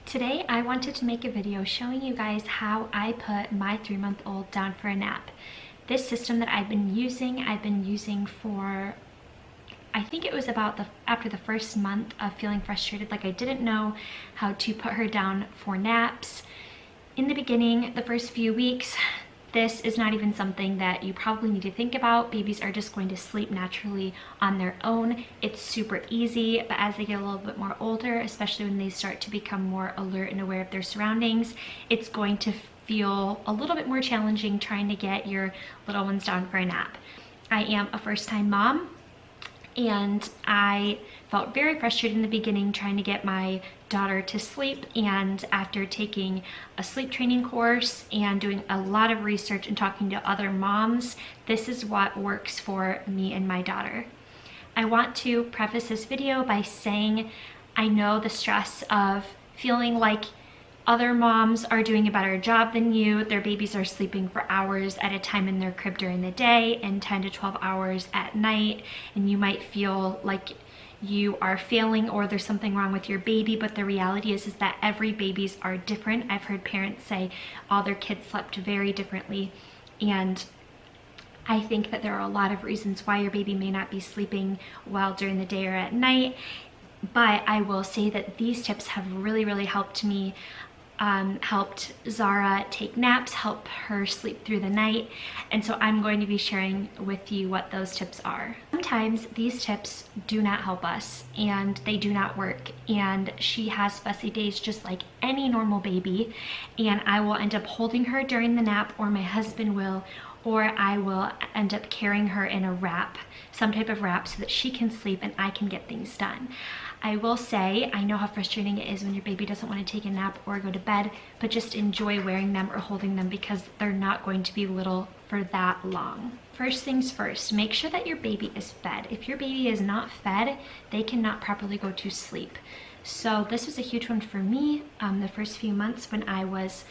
Today I wanted to make a video showing you guys how I put my 3-month-old down for a nap. This system that I've been using for, I think it was about after the first month of feeling frustrated, like I didn't know how to put her down for naps. In the beginning, the first few weeks, this is not even something that you probably need to think about. Babies are just going to sleep naturally on their own. It's super easy, but as they get a little bit more older, especially when they start to become more alert and aware of their surroundings, it's going to feel a little bit more challenging trying to get your little ones down for a nap. I am a first-time mom, and I felt very frustrated in the beginning trying to get my daughter to sleep, and after taking a sleep training course and doing a lot of research and talking to other moms, this is what works for me and my daughter. I want to preface this video by saying I know the stress of feeling like other moms are doing a better job than you. Their babies are sleeping for hours at a time in their crib during the day and 10 to 12 hours at night, and you might feel like you are failing or there's something wrong with your baby, but the reality is that every babies are different. I've heard parents say all their kids slept very differently, and I think that there are a lot of reasons why your baby may not be sleeping well during the day or at night. But I will say that these tips have really helped me, helped Zara take naps, help her sleep through the night, and so I'm going to be sharing with you what those tips are. Sometimes these tips do not help us and they do not work, and she has fussy days just like any normal baby, and I will end up holding her during the nap, or my husband will, or I will end up carrying her in a wrap, some type of wrap, so that she can sleep and I can get things done. I will say, I know how frustrating it is when your baby doesn't want to take a nap or go to bed, but just enjoy wearing them or holding them because they're not going to be little for that long. First things first, make sure that your baby is fed. If your baby is not fed, they cannot properly go to sleep. So this was a huge one for me the first few months when I was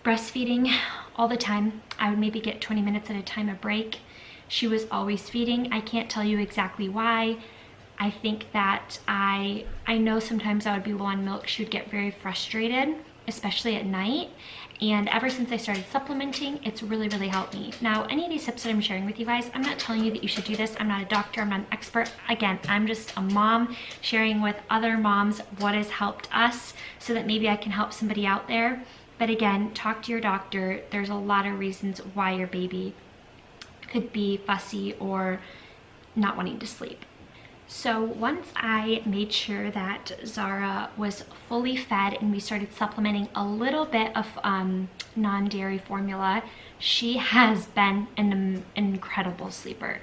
breastfeeding all the time. I would maybe get 20 minutes at a time a break. She was always feeding. I can't tell you exactly why. I think that I know sometimes I would be low on milk. She would get very frustrated, especially at night. And ever since I started supplementing, it's really helped me. Now, any of these tips that I'm sharing with you guys, I'm not telling you that you should do this. I'm not a doctor, I'm not an expert. Again, I'm just a mom sharing with other moms what has helped us so that maybe I can help somebody out there. But again, talk to your doctor. There's a lot of reasons why your baby could be fussy or not wanting to sleep. So once I made sure that Zara was fully fed and we started supplementing a little bit of non-dairy formula, she has been an incredible sleeper.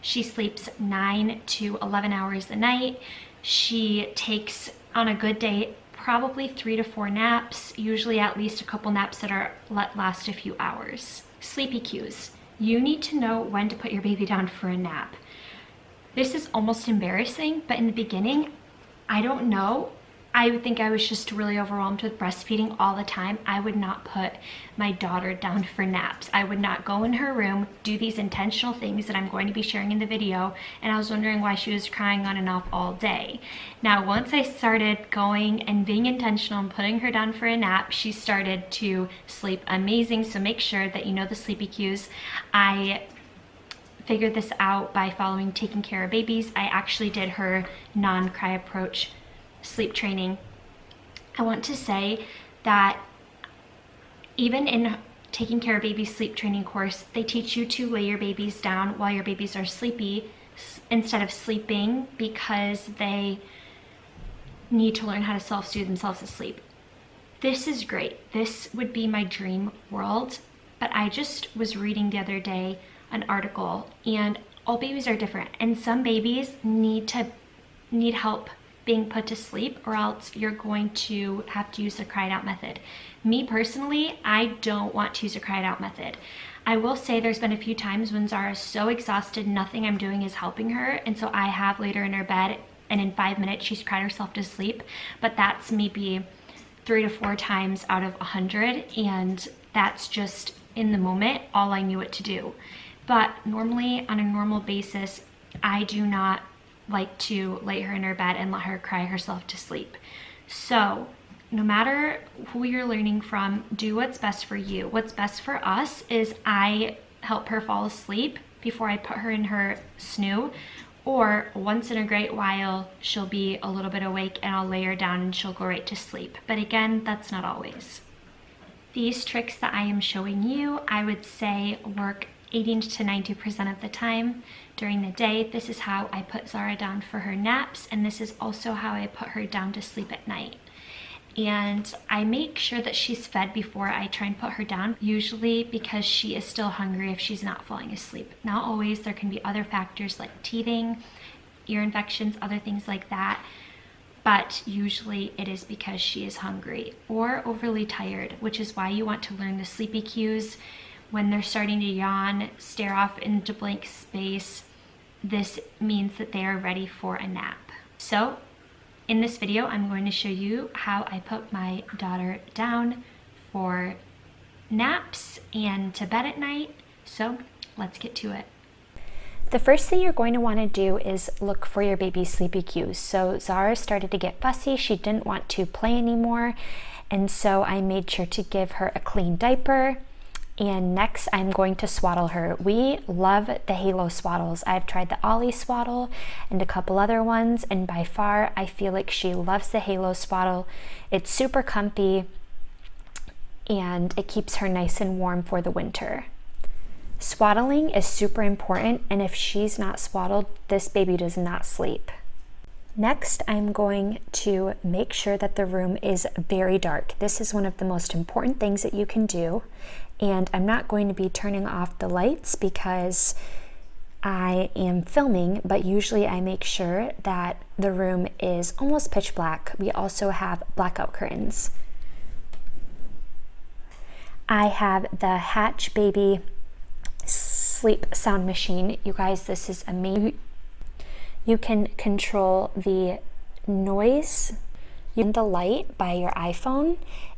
She sleeps 9 to 11 hours a night. She takes, on a good day, probably 3 to 4 naps, usually at least a couple naps that last a few hours. Sleepy cues. You need to know when to put your baby down for a nap. This is almost embarrassing, but in the beginning, I don't know. I would think I was just really overwhelmed with breastfeeding all the time. I would not put my daughter down for naps. I would not go in her room, do these intentional things that I'm going to be sharing in the video, and I was wondering why she was crying on and off all day. Now, once I started going and being intentional and putting her down for a nap, she started to sleep amazing. So make sure that you know the sleepy cues. I figured this out by following Taking Care of Babies. I actually did her non-cry approach sleep training. I want to say that even in Taking Care of Babies sleep training course, they teach you to lay your babies down while your babies are sleepy instead of sleeping, because they need to learn how to self-soothe themselves to sleep. This is great. This would be my dream world, but I just was reading the other day an article, and all babies are different, and some babies need help being put to sleep, or else you're going to have to use the cry it out method. Me personally, I don't want to use a cry it out method. I will say there's been a few times when Zara's so exhausted, nothing I'm doing is helping her, and so I have laid her in her bed, and in 5 minutes she's cried herself to sleep, but that's maybe 3 to 4 times out of 100, and that's just in the moment all I knew what to do. But normally, on a normal basis, I do not like to lay her in her bed and let her cry herself to sleep. So no matter who you're learning from, do what's best for you. What's best for us is I help her fall asleep before I put her in her snoo, or once in a great while she'll be a little bit awake and I'll lay her down and she'll go right to sleep. But again, that's not always. These tricks that I am showing you, I would say work 80 to 90% of the time during the day. This is how I put Zara down for her naps, and this is also how I put her down to sleep at night. And I make sure that she's fed before I try and put her down, usually because she is still hungry if she's not falling asleep. Not always, there can be other factors like teething, ear infections, other things like that, but usually it is because she is hungry or overly tired, which is why you want to learn the sleepy cues. When they're starting to yawn, stare off into blank space, this means that they are ready for a nap. So in this video, I'm going to show you how I put my daughter down for naps and to bed at night. So let's get to it. The first thing you're going to want to do is look for your baby's sleepy cues. So Zara started to get fussy. She didn't want to play anymore. And so I made sure to give her a clean diaper. And next I'm going to swaddle her. We love the Halo swaddles. I've tried the Ollie swaddle and a couple other ones, and by far I feel like she loves the Halo swaddle. It's super comfy and it keeps her nice and warm for the winter. Swaddling is super important, and if she's not swaddled, this baby does not sleep. Next, I'm going to make sure that the room is very dark. This is one of the most important things that you can do. And I'm not going to be turning off the lights because I am filming, but usually I make sure that the room is almost pitch black. We also have blackout curtains. I have the Hatch Baby sleep sound machine. You guys, this is amazing. You can control the noise and the light by your iPhone,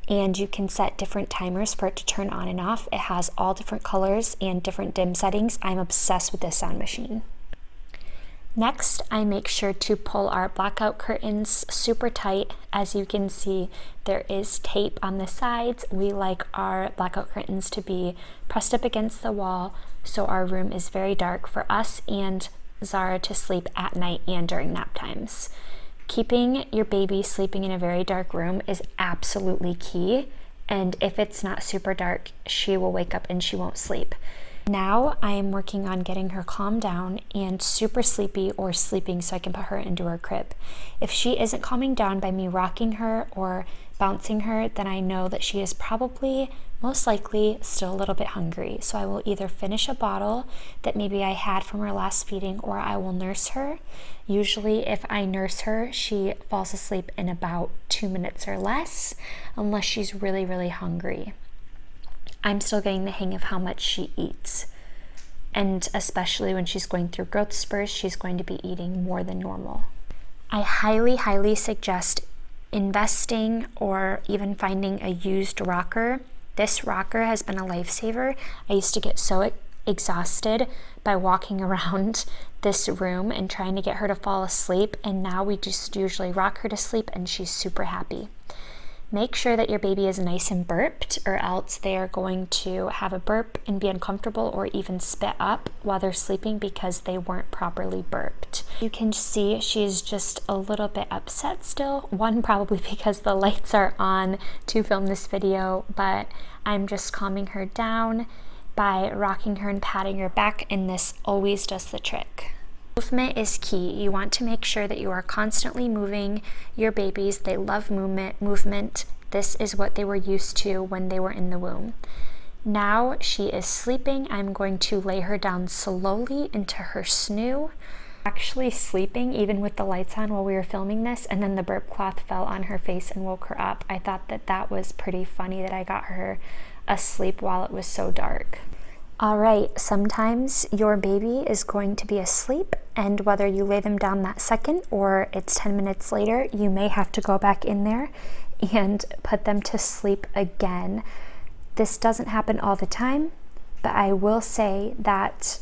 and you can set different timers for it to turn on and off. It has all different colors and different dim settings. I'm obsessed with this sound machine. Next, I make sure to pull our blackout curtains super tight. As you can see, there is tape on the sides. We like our blackout curtains to be pressed up against the wall, so our room is very dark for us and Zara to sleep at night and during nap times. Keeping your baby sleeping in a very dark room is absolutely key, and if it's not super dark, she will wake up and she won't sleep. Now I am working on getting her calmed down and super sleepy or sleeping so I can put her into her crib. If she isn't calming down by me rocking her or bouncing her, then I know that she is probably most likely still a little bit hungry. So I will either finish a bottle that maybe I had from her last feeding, or I will nurse her. Usually if I nurse her, she falls asleep in about 2 minutes or less, unless she's really, really hungry. I'm still getting the hang of how much she eats. And especially when she's going through growth spurts, she's going to be eating more than normal. I highly, highly suggest investing or even finding a used rocker. This rocker has been a lifesaver. I used to get so exhausted by walking around this room and trying to get her to fall asleep, and now we just usually rock her to sleep and she's super happy. Make sure that your baby is nice and burped, or else they are going to have a burp and be uncomfortable or even spit up while they're sleeping because they weren't properly burped. You can see she's just a little bit upset still. One, probably because the lights are on to film this video, but I'm just calming her down by rocking her and patting her back, and this always does the trick. Movement is key. You want to make sure that you are constantly moving your babies. They love movement. This is what they were used to when they were in the womb. Now she is sleeping. I'm going to lay her down slowly into her snoo. Actually sleeping even with the lights on while we were filming this, and then the burp cloth fell on her face and woke her up. I thought that that was pretty funny that I got her asleep while it was so dark. All right, sometimes your baby is going to be asleep, and whether you lay them down that second or it's 10 minutes later, you may have to go back in there and put them to sleep again. This doesn't happen all the time, but I will say that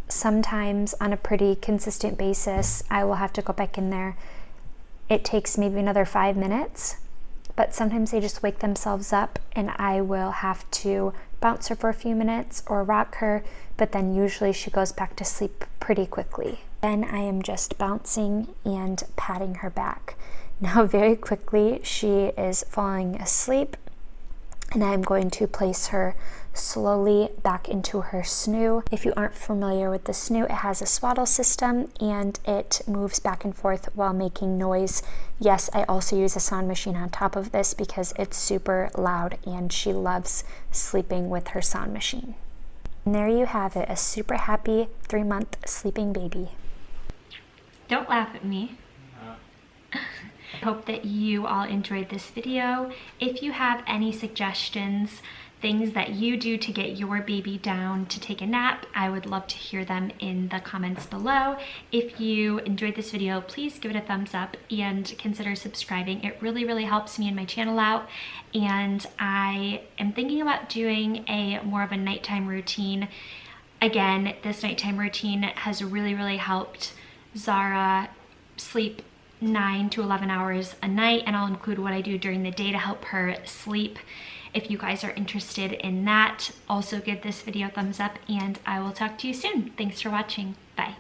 sometimes on a pretty consistent basis, I will have to go back in there. It takes maybe another 5 minutes, but sometimes they just wake themselves up and I will have to bounce her for a few minutes or rock her, but then usually she goes back to sleep pretty quickly. Then I am just bouncing and patting her back. Now very quickly she is falling asleep, and I'm going to place her slowly back into her snoo. If you aren't familiar with the snoo, it has a swaddle system and it moves back and forth while making noise. Yes, I also use a sound machine on top of this because it's super loud and she loves sleeping with her sound machine. And there you have it, a super happy 3-month sleeping baby. Don't laugh at me. I hope that you all enjoyed this video. If you have any suggestions, things that you do to get your baby down to take a nap, I would love to hear them in the comments below. If you enjoyed this video, please give it a thumbs up and consider subscribing. It really, really helps me and my channel out. And I am thinking about doing more of a nighttime routine. Again, this nighttime routine has really, really helped Zara sleep 9 to 11 hours a night, and I'll include what I do during the day to help her sleep. If you guys are interested in that, also give this video a thumbs up and I will talk to you soon. Thanks for watching. Bye.